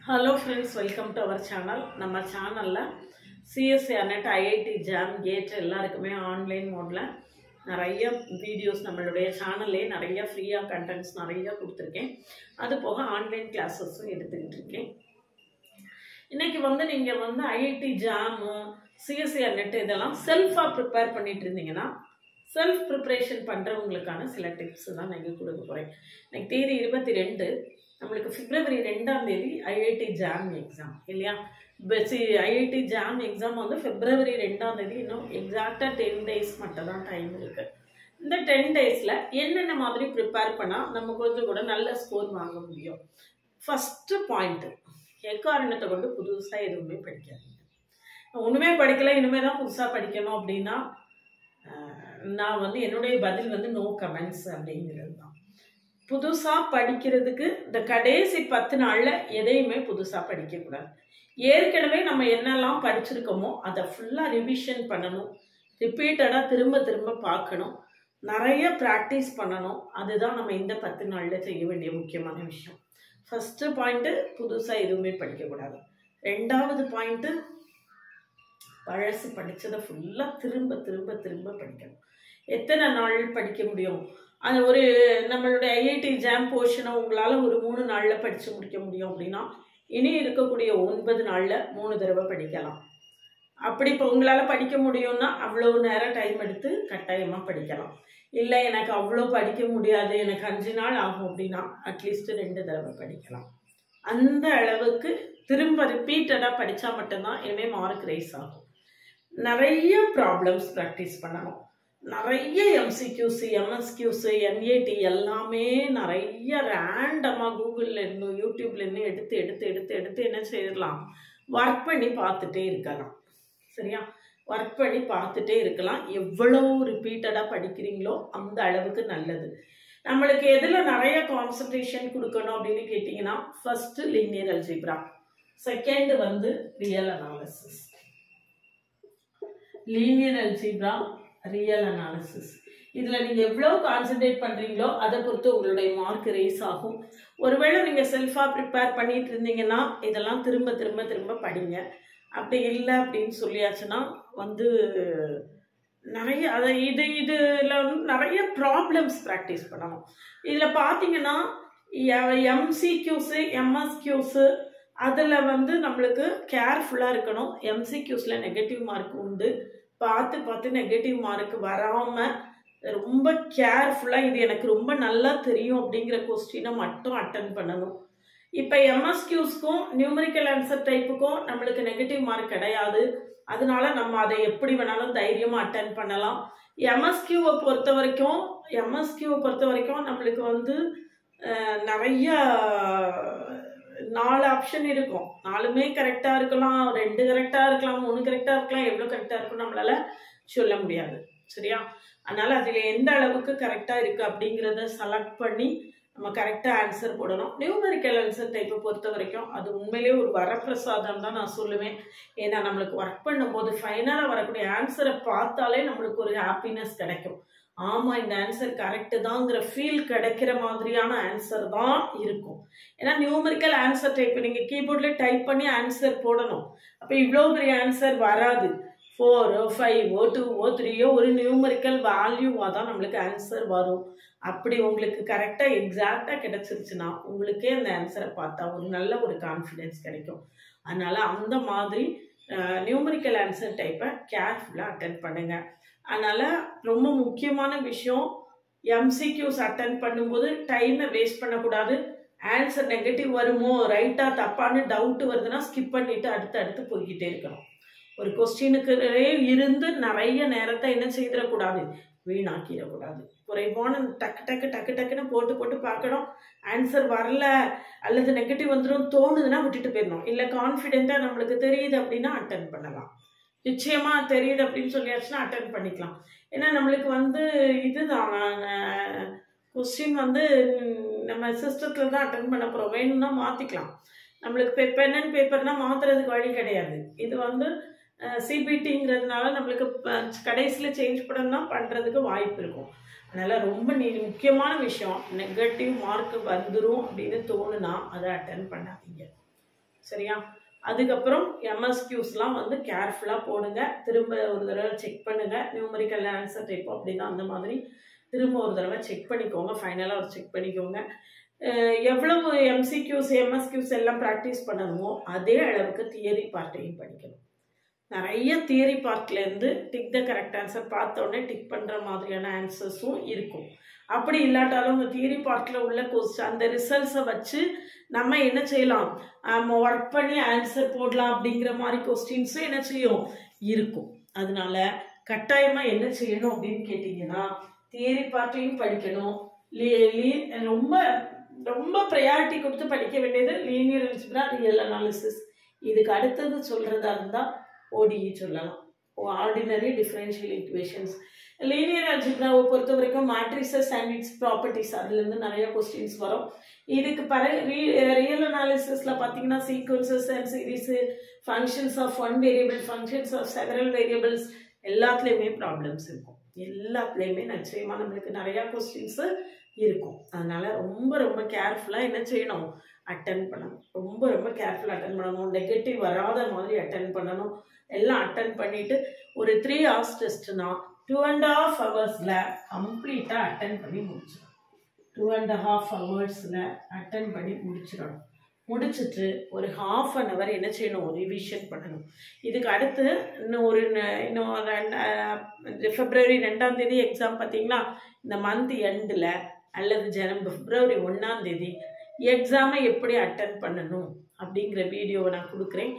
Hello friends, welcome to our channel. நம்ம சேனல்ல CSE NET IIT JAM GATE எல்லாருக்குமே online மோட்ல நிறைய வீடியோஸ் நம்மளுடைய சேனல்லே நிறைய ஃப்ரீயா கண்டென்ட்ஸ் நிறைய கொடுத்திருக்கேன். அது போக ஆன்லைன் கிளாसेसும் எடுத்துக்கிட்டு இருக்கேன். இன்னைக்கு நீங்க IIT JAM CSE NET இதெல்லாம் செல்ஃபா ப்ரிப்பேர் பண்ணிட்டு இருந்தீங்கன்னா செல்ஃப் ப்ரிப்பரேஷன் பண்றவங்களுக்கான சில டிப்ஸ் தான் நான் இங்க கொடுக்க போறேன். இன்னைக்கு தேதி 22 நம்மளுக்கு பிப்ரவரி 2ஆம் தேதி IIT JAM எக்ஸாம் இல்லையா? IIT JAM எக்ஸாம் பிப்ரவரி 2ஆம் தேதி இன்னும் எக்ஸாக்டா 10 days மட்டும் தான் டைம் இருக்கு. இந்த 10 daysல என்னென்ன மாதிரி ப்ரிப்பேர் பண்ணா நம்ம கொஞ்சம் கூட நல்ல ஸ்கோர் வாங்க முடியும்? ஃபர்ஸ்ட் பாயிண்ட், எக்காரணத்தை கொண்டு புதுசா எதுவுமே படிக்காதீங்க. ஒண்ணுமே படிக்கல இனிமே தான் புதுசா படிக்கணும் அப்படின்னா நான் என்னுடைய பதில் நோ கமெண்ட்ஸ் அப்படிங்கிறது தான். புதுசா படிக்கிறதுக்கு இந்த கடைசி 10 நாள்ல எதையுமே புதுசா படிக்க கூடாது. ஏற்கனவே நம்ம என்னெல்லாம் படிச்சிருக்கோமோ அதை ஃபுல்லா ரிவிஷன் பண்ணணும். ரிப்பீட்டடா திரும்ப திரும்ப பார்க்கணும். நிறைய பிராக்டிஸ் பண்ணணும். அதுதான் நம்ம இந்த 10 நாள்ல செய்ய வேண்டிய முக்கியமான விஷயம். ஃபர்ஸ்ட் பாயிண்ட், புதுசா எதுவுமே படிக்க கூடாது. ரெண்டாவது பாயிண்ட், பழசு படிச்சதை ஃபுல்லா திரும்ப திரும்ப திரும்ப படிக்கணும். எத்தனை நாள் படிக்க முடியும்? அந்த ஒரு நம்மளுடைய IIT JAM போர்ஷனை உங்களால் ஒரு 3 நாளில் படித்து முடிக்க முடியும் அப்படின்னா இனி இருக்கக்கூடிய 9 நாளில் 3 தடவை படிக்கலாம். அப்படி இப்போ உங்களால் படிக்க முடியும்னா அவ்வளோ நேரம் டைம் எடுத்து கட்டாயமாக படிக்கலாம். இல்லை எனக்கு அவ்வளோ படிக்க முடியாது, எனக்கு 5 நாள் ஆகும் அப்படின்னா அட்லீஸ்ட் 2 தடவை படிக்கலாம். அந்த அளவுக்கு திரும்ப ரிப்பீட்டடாக படித்தா மட்டும்தான் இனிமே மார்க் ரைஸ் ஆகும். நிறைய ப்ராப்ளம்ஸ் ப்ராக்டிஸ் பண்ணணும். நிறைய MCQs, MSQs, NAT எல்லாமே நிறைய ரேண்டமாக கூகுளில் இருந்தும் யூடியூப்ல இருந்தும் எடுத்து எடுத்து எடுத்து எடுத்து என்ன செய்யலாம், ஒர்க் பண்ணி பார்த்துட்டே இருக்கலாம். சரியா? ஒர்க் பண்ணி பார்த்துட்டே இருக்கலாம். எவ்வளோ ரிப்பீட்டடாக படிக்கிறீங்களோ அந்த அளவுக்கு நல்லது. நம்மளுக்கு எதில் நிறைய கான்சன்ட்ரேஷன் கொடுக்கணும் அப்படின்னு கேட்டிங்கன்னா first linear algebra, second real analysis. Linear algebra, real analysis இதில் நீங்கள் எவ்வளோ கான்சன்ட்ரேட் பண்ணுறீங்களோ அதை பொறுத்து உங்களுடைய மார்க் ரைஸ் ஆகும். ஒருவேளை நீங்கள் செல்ஃபாக ப்ரிப்பேர் பண்ணிட்டு இருந்தீங்கன்னா இதெல்லாம் திரும்ப திரும்ப திரும்ப படிங்க. அப்படி இல்லை அப்படின்னு சொல்லியாச்சுன்னா நிறைய இதில் நிறைய ப்ராப்ளம்ஸ் ப்ராக்டிஸ் பண்ணணும். இதில் பார்த்தீங்கன்னா MCQs, MSQs அதில் நம்மளுக்கு கேர்ஃபுல்லாக இருக்கணும். MCQஸில் நெகட்டிவ் மார்க் உண்டு. பார்த்து பார்த்து நெகட்டிவ் மார்க் வராமல் ரொம்ப கேர்ஃபுல்லாக இது எனக்கு ரொம்ப நல்லா தெரியும் அப்படிங்கிற கொஸ்டினை மட்டும் அட்டன் பண்ணணும். இப்போ MSQஸ்க்கும் நியூமரிக்கல் ஆன்சர் டைப்புக்கும் நம்மளுக்கு நெகட்டிவ் மார்க் கிடையாது. அதனால நம்ம அதை எப்படி வேணாலும் தைரியமாக அட்டன் பண்ணலாம். MSQவை பொறுத்த வரைக்கும் நம்மளுக்கு நிறைய 4 ஆப்ஷன் இருக்கும். 4மே கரெக்டாக இருக்கலாம், 2 கரெக்டாக இருக்கலாம், 3 கரெக்டாக இருக்கலாம். எவ்வளோ கரெக்டாக இருக்குன்னு நம்மளால சொல்ல முடியாது. சரியா? அதனால அதில் எந்த அளவுக்கு கரெக்டாக இருக்குது அப்படிங்கிறத செலக்ட் பண்ணி நம்ம கரெக்டாக ஆன்சர் போடணும். நியூமரிக்கல் ஆன்சர் டைப்பை பொறுத்த வரைக்கும் அது உண்மையிலே ஒரு வரப்பிரசாதம் தான் நான் சொல்லுவேன். ஏன்னா நம்மளுக்கு ஒர்க் பண்ணும்போது ஃபைனலாக வரக்கூடிய ஆன்சரை பார்த்தாலே நம்மளுக்கு ஒரு ஹாப்பினஸ் கிடைக்கும். ஆமாம், இந்த ஆன்சர் கரெக்டு தாங்கிற ஃபீல் கிடைக்கிற மாதிரியான ஆன்சர் தான் இருக்கும். ஏன்னா நியூமரிக்கல் ஆன்சர் டைப் நீங்கள் கீபோர்டில் டைப் பண்ணி ஆன்சர் போடணும். அப்போ இவ்வளோ பெரிய ஆன்சர் வராது. 4, 5, 2, 3 ஒரு நியூமரிக்கல் வேல்யூவாக தான் நம்மளுக்கு ஆன்சர் வரும். அப்படி உங்களுக்கு கரெக்டாக எக்ஸாக்டாக கிடைச்சிருச்சுன்னா உங்களுக்கே அந்த ஆன்சரை பார்த்தா ஒரு நல்ல ஒரு கான்ஃபிடென்ஸ் கிடைக்கும். அதனால அந்த மாதிரி நியூமரிக்கல் ஆன்சர் டைப்பை கேர்ஃபுல்லாக அட்டன் பண்ணுங்க. அதனால ரொம்ப முக்கியமான விஷயம், MCQs அட்டன் பண்ணும்போது டைமை வேஸ்ட் பண்ணக்கூடாது. ஆன்சர் நெகட்டிவ் வருமோ ரைட்டா தப்பான்னு டவுட் வருதுன்னா ஸ்கிப் பண்ணிட்டு அடுத்து போய்கிட்டே இருக்கணும். ஒரு கொஸ்டினுக்கு இருந்து நிறைய நேரத்தை என்ன செய்திடக்கூடாது, வீணாக்கிடக்கூடாது. குறைவான டக்குன்னு போட்டு பார்க்கணும். ஆன்சர் வரல அல்லது நெகட்டிவ் வந்துடும் தோணுதுன்னா விட்டுட்டு போயிடணும். இல்லை கான்ஃபிடென்ட்டாக நம்மளுக்கு தெரியுது அப்படின்னா அட்டன் பண்ணலாம். நிச்சயமா தெரியுது அப்படின்னு சொல்லியாச்சுன்னா அட்டன் பண்ணிக்கலாம். ஏன்னா நம்மளுக்கு இதுதான் கொஸ்டின் நம்ம சிஸ்டத்தில் தான் அட்டன் பண்ண போகிறோம். வேணும்னா மாற்றிக்கலாம். நம்மளுக்கு பென் அண்ட் பேப்பர்னா மாற்றுறதுக்கு வழி கிடையாது. இது CBTங்கிறதுனால நம்மளுக்கு கடைசியில் சேஞ்ச் பண்ணணும்னா பண்ணுறதுக்கு வாய்ப்பு இருக்கும். அதனால் ரொம்ப முக்கியமான விஷயம், நெகட்டிவ் மார்க் வந்துடும் அப்படின்னு தோணுனா அதை அட்டன் பண்ணாதீங்க. சரியா? அதுக்கப்புறம் எம்எஸ்கியூஸ்லாம் வந்து கேர்ஃபுல்லாக போடுங்க. திரும்ப ஒரு தடவை செக் பண்ணுங்கள். நியூமரிக்கல் ஆன்சர் டைப் அப்படின்னா அந்த மாதிரி திரும்ப ஒரு தடவை செக் பண்ணிக்கோங்க. ஃபைனலாக ஒரு செக் பண்ணிக்கோங்க. எவ்வளவு எம்சிக்யூஸ் எம்எஸ்கியூஸ் எல்லாம் ப்ராக்டிஸ் பண்ணணுமோ அதே அளவுக்கு தியரி பார்ட்டையும் படிக்கணும். நிறைய தியரி பார்ட்லேருந்து டிக் த கரெக்ட் ஆன்சர் பார்த்த உடனே டிக் பண்ணுற மாதிரியான ஆன்சர்ஸும் இருக்கும். அப்படி இல்லாட்டாலும் இந்த தியரி பார்ட்டில் உள்ள கொஸ்டின் அந்த ரிசல்ட்ஸை வச்சு நம்ம என்ன செய்யலாம், நம்ம ஒர்க் பண்ணி ஆன்சர் போடலாம் அப்படிங்கிற மாதிரி கொஸ்டின்ஸும் என்ன செய்யும் இருக்கும். அதனால கட்டாயமாக என்ன செய்யணும் அப்படின்னு கேட்டிங்கன்னா, தியரி பார்ட்டையும் படிக்கணும். ரொம்ப ரொம்ப ப்ரையாரிட்டி கொடுத்து படிக்க வேண்டியது லீனியர் அல்ஜிப்ரா, ரியல் அனாலிசிஸ். இதுக்கு அடுத்தது சொல்கிறதா இருந்தால் ODE சொல்லலாம், ஆர்டினரி டிஃபரன்ஷியல் ஈக்குவேஷன்ஸ். லீனியர் அல்ஜிப்ராவை பொறுத்த வரைக்கும் மேட்ரிசஸ் அண்ட் இட்ஸ் ப்ராப்பர்ட்டிஸ் அதுலேருந்து நிறைய கொஸ்டின்ஸ் வரும். இதுக்கு ரியல் அனாலிசிஸில் பார்த்தீங்கன்னா sequences and series, functions of one variable, functions of several variables எல்லாத்துலேயுமே ப்ராப்ளம்ஸ் இருக்கும். எல்லாத்துலேயுமே நிச்சயமாக நம்மளுக்கு நிறையா கொஸ்டின்ஸு இருக்கும். அதனால் ரொம்ப ரொம்ப கேர்ஃபுல்லாக என்ன செய்யணும், அட்டன் பண்ணணும். ரொம்ப ரொம்ப கேர்ஃபுல்லாக அட்டன் பண்ணணும். நெகட்டிவ் வராத மாதிரி அட்டன் பண்ணணும். எல்லாம் அட்டன் பண்ணிவிட்டு ஒரு 3 hours டெஸ்ட்னா 2.5 hours கம்ப்ளீட்டாக அட்டன் பண்ணி முடிச்சிடணும். 2.5 hours அட்டன் பண்ணி முடிச்சிடணும். முடிச்சுட்டு ஒரு 1/2 hour என்ன செய்யணும், ரிவிஷன் பண்ணணும். இதுக்கு அடுத்து இன்னும் February 2ஆம் தேதி எக்ஸாம் பார்த்தீங்கன்னா, இந்த மந்த் எண்டில் அல்லது February 1ஆம் தேதி எக்ஸாமை எப்படி அட்டன் பண்ணணும் அப்படிங்கிற வீடியோவை நான் கொடுக்குறேன்.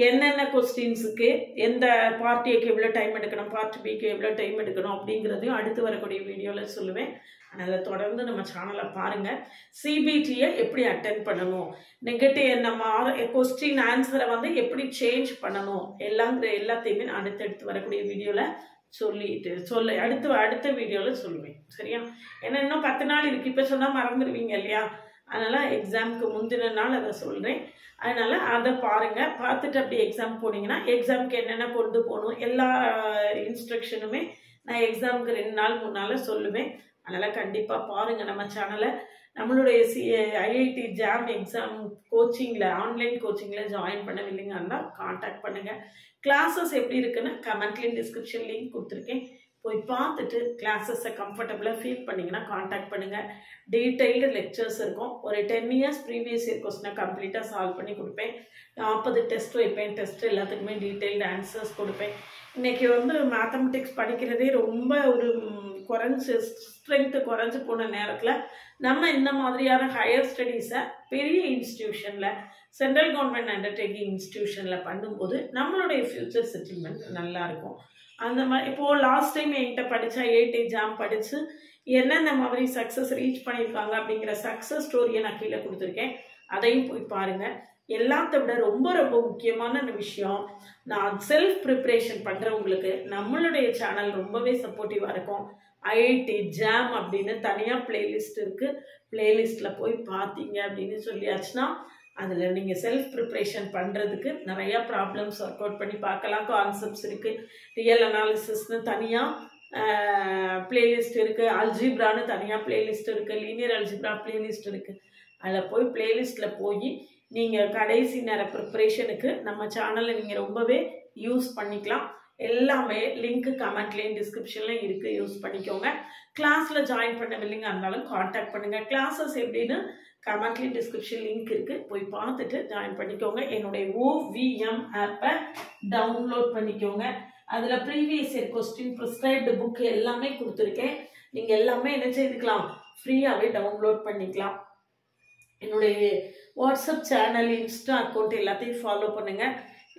என்னென்ன கொஸ்டின்ஸுக்கு எந்த பார்ட் ஏக்கு எவ்வளோ டைம் எடுக்கணும், பார்ட் பிக்கு எவ்வளோ டைம் எடுக்கணும் அப்படிங்கிறதையும் அடுத்து வரக்கூடிய வீடியோவில் சொல்லுவேன். அதனால் தொடர்ந்து நம்ம சேனலை பாருங்கள். சிபிடியை எப்படி அட்டன் பண்ணணும், நெகட்டிவ் நம்ம கொஸ்டின் ஆன்சரை வந்து எப்படி சேஞ்ச் பண்ணணும் எல்லாத்தையுமே நான் அடுத்தடுத்து வரக்கூடிய வீடியோவில் அடுத்த வீடியோவில் சொல்லுவேன். சரியா? ஏன்னா இன்னும் 10 நாள் இருக்குது. இப்போ சொன்னால் மறந்துடுவீங்க இல்லையா? அதனால் எக்ஸாமுக்கு முந்தின நாள் அதை சொல்கிறேன். அதனால் அதை பாருங்கள். பார்த்துட்டு அப்படி எக்ஸாம் போனீங்கன்னா எக்ஸாமுக்கு என்னென்ன கொண்டு போகணும் எல்லா இன்ஸ்ட்ரக்ஷனுமே நான் எக்ஸாமுக்கு 2 நாள் 3 நாள் சொல்லுவேன். அதனால் கண்டிப்பாக பாருங்கள் நம்ம சேனலை. நம்மளுடைய IIT JAM எக்ஸாம் கோச்சிங்கில் ஆன்லைன் கோச்சிங்கில் ஜாயின் பண்ணவில்லைங்க இருந்தால் காண்டாக்ட் பண்ணுங்கள். கிளாஸஸ் எப்படி இருக்குன்னு கமெண்ட்லேயும் டிஸ்கிரிப்ஷன் லிங்க் கொடுத்துருக்கேன். போய் பார்த்துட்டு கிளாஸஸை கம்ஃபர்டபுளாக ஃபீல் பண்ணிங்கன்னா காண்டாக்ட் பண்ணுங்கள். டீட்டெயில்டு லெக்சர்ஸ் இருக்கும். ஒரு 10 years ப்ரீவியஸ் இயர் கொஸ்டினை கம்ப்ளீட்டாக சால்வ் பண்ணி கொடுப்பேன். 40 டெஸ்ட் வைப்பேன். டெஸ்ட் எல்லாத்துக்குமே டீட்டெயில்டு ஆன்சர்ஸ் கொடுப்பேன். இன்றைக்கி வந்து மேத்தமெட்டிக்ஸ் படிக்கிறதே ரொம்ப ஒரு ஸ்ட்ரென்த்து குறைஞ்சி போன நேரத்தில் நம்ம இந்த மாதிரியான ஹையர் ஸ்டடீஸை பெரிய இன்ஸ்டிடியூஷனில் சென்ட்ரல் கவர்மெண்ட் அண்டர்டேக்கிங் இன்ஸ்டிடியூஷனில் பண்ணும்போது நம்மளுடைய ஃப்யூச்சர் செட்டில்மெண்ட் நல்லாயிருக்கும். அந்த மாதிரி இப்போது லாஸ்ட் டைம் என்கிட்ட படித்த IIT JAM படித்து என்னென்ன மாதிரி சக்ஸஸ் ரீச் பண்ணியிருக்காங்க அப்படிங்கிற சக்ஸஸ் ஸ்டோரியை நான் கீழே கொடுத்துருக்கேன். அதையும் போய் பாருங்கள். எல்லாத்த விட ரொம்ப ரொம்ப முக்கியமான விஷயம், நான் செல்ஃப் ப்ரிப்ரேஷன் பண்ணுறவங்களுக்கு நம்மளுடைய சேனல் ரொம்பவே சப்போர்ட்டிவாக இருக்கும். IIT JAM அப்படின்னு தனியாக பிளேலிஸ்ட் இருக்குது. பிளேலிஸ்ட்டில் போய் பார்த்தீங்க அப்படின்னு சொல்லியாச்சுன்னா அதில் நீங்கள் செல்ஃப் ப்ரிப்ரேஷன் பண்ணுறதுக்கு நிறையா ப்ராப்ளம்ஸ் ஒர்க் அவுட் பண்ணி பார்க்கலாம். கான்செப்ட்ஸ் இருக்குது. ரியல் அனாலிசிஸ்னு தனியாக பிளேலிஸ்ட் இருக்குது. அல்ஜிப்ரான்னு தனியாக பிளேலிஸ்ட் இருக்குது. லீனியர் அல்ஜிப்ரா பிளேலிஸ்ட் இருக்குது. அதில் போய் பிளேலிஸ்ட்டில் போய் நீங்கள் கடைசி நேர ப்ரிப்ரேஷனுக்கு நம்ம சேனலை நீங்கள் ரொம்பவே யூஸ் பண்ணிக்கலாம். எல்லாமே லிங்க்கு கமெண்ட்லேயும் டிஸ்கிரிப்ஷன்லையும் இருக்குது. யூஸ் பண்ணிக்கோங்க. கிளாஸில் ஜாயின் பண்ணவில்லைங்க இருந்தாலும் காண்டாக்ட் பண்ணுங்கள். கிளாஸஸ் எப்படின்னு கமெண்ட்லேயும் டிஸ்கிரிப்ஷன் லிங்க் இருக்குது. போய் பார்த்துட்டு ஜாயின் பண்ணிக்கோங்க. என்னுடைய OVM ஆப்பை டவுன்லோட் பண்ணிக்கோங்க. அதில் previous year question prescribed book எல்லாமே கொடுத்துருக்கேன். நீங்கள் எல்லாமே என்ன செய்துக்கலாம், ஃப்ரீயாகவே டவுன்லோட் பண்ணிக்கலாம். என்னுடைய வாட்ஸ்அப் சேனல், இன்ஸ்டா அக்கௌண்ட் எல்லாத்தையும் ஃபாலோ பண்ணுங்கள்.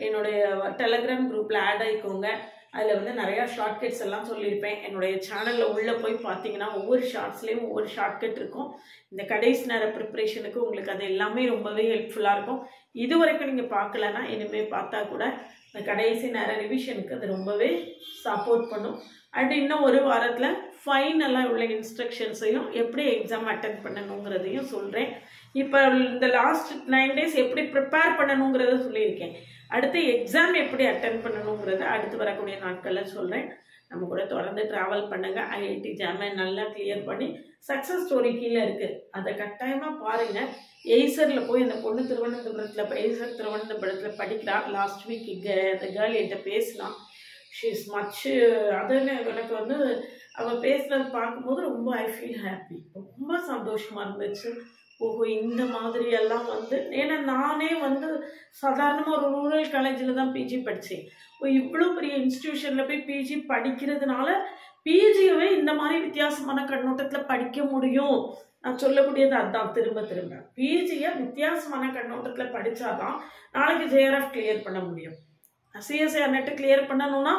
என்னுடைய டெலகிராம் குரூப்பில் ஆட் ஆகிக்கோங்க. அதில் வந்து நிறையா ஷார்ட்கட்ஸ் எல்லாம் சொல்லியிருப்பேன். என்னுடைய சேனலில் உள்ளே போய் பார்த்தீங்கன்னா ஒவ்வொரு ஷார்ட்ஸ்லேயும் ஒவ்வொரு ஷார்ட்கட் இருக்கும். இந்த கடைசி நேர ப்ரிப்ரேஷனுக்கு உங்களுக்கு அது எல்லாமே ரொம்பவே ஹெல்ப்ஃபுல்லாக இருக்கும். இது வரைக்கும் நீங்கள் பார்க்கலன்னா இனிமேல் பார்த்தா கூட இந்த கடைசி நேர ரிவிஷனுக்கு அது ரொம்பவே சப்போர்ட் பண்ணும். அண்ட் இன்னும் ஒரு வாரத்தில் ஃபைனலாக உள்ள இன்ஸ்ட்ரக்ஷன்ஸையும் எப்படி எக்ஸாம் அட்டன் பண்ணணுங்கிறதையும் சொல்கிறேன். இப்போ இந்த லாஸ்ட் 9 days எப்படி ப்ரிப்பேர் பண்ணணுங்கிறத சொல்லியிருக்கேன். அடுத்து எக்ஸாம் எப்படி அட்டன் பண்ணணுங்கிறத அடுத்து வரக்கூடிய நாட்களில் சொல்கிறேன். நம்ம கூட தொடர்ந்து ட்ராவல் பண்ணுங்கள். IIT JAM நல்லா கிளியர் பண்ணி சக்ஸஸ் ஸ்டோரி கீழே இருக்குது, அதை கட்டாயமாக பாருங்கள். எய்சரில் போய் அந்த பொண்ணு திருவனந்தபுரத்தில் எய்சர் திருவனந்தபுரத்தில் படிக்கிறா. லாஸ்ட் வீக் இங்கே அந்த கேர்ள் என்கிட்ட பேசினான். ஷீ இஸ் மச் அதுன்னு எனக்கு வந்து அவள் பேசுகிறது பார்க்கும்போது ரொம்ப ஐ ஃபீல் ஹாப்பி, ரொம்ப சந்தோஷமாக இருந்துச்சு. ஓஹோ, இந்த மாதிரி எல்லாம் வந்து ஏன்னா நானே வந்து சாதாரணமாக ஒரு ரூரல் காலேஜில் தான் பிஜி படித்தேன். இவ்வளோ பெரிய இன்ஸ்டிடியூஷனில் போய் பிஜி படிக்கிறதுனால பிஜியவே இந்த மாதிரி வித்தியாசமான கண்ணோட்டத்தில் படிக்க முடியும். நான் சொல்லக்கூடியது அதுதான் திரும்ப திரும்ப. பிஜியை வித்தியாசமான கண்ணோட்டத்தில் படித்தாதான் நாளைக்கு ஜேஆர்எஃப் கிளியர் பண்ண முடியும். சிஎஸ்ஐஆர் நெட்டு கிளியர் பண்ணணும்னா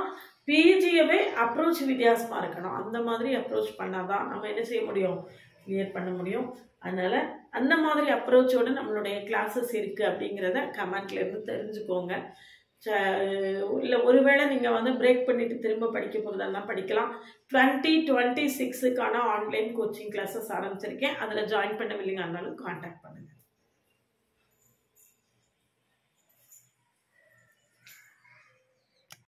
பிஜியவே அப்ரோச் வித்தியாசமாக இருக்கணும். அந்த மாதிரி அப்ரோச் பண்ணாதான் நம்ம என்ன செய்ய முடியும், கிளியர் பண்ண முடியும். அதனால் அந்த மாதிரி அப்ரோச்சோடு நம்மளுடைய கிளாஸஸ் இருக்குது அப்படிங்கிறத கமெண்ட்லேருந்து தெரிஞ்சுக்கோங்க. இல்லை ஒருவேளை நீங்கள் வந்து பிரேக் பண்ணிவிட்டு திரும்ப படிக்க போகிறதெல்லாம் படிக்கலாம். 2026க்கான ஆன்லைன் கோச்சிங் கிளாஸஸ் ஆரம்பிச்சிருக்கேன். அதில் ஜாயின் பண்ணவில்லைங்க, அதனாலும் கான்டாக்ட் பண்ணுங்கள்.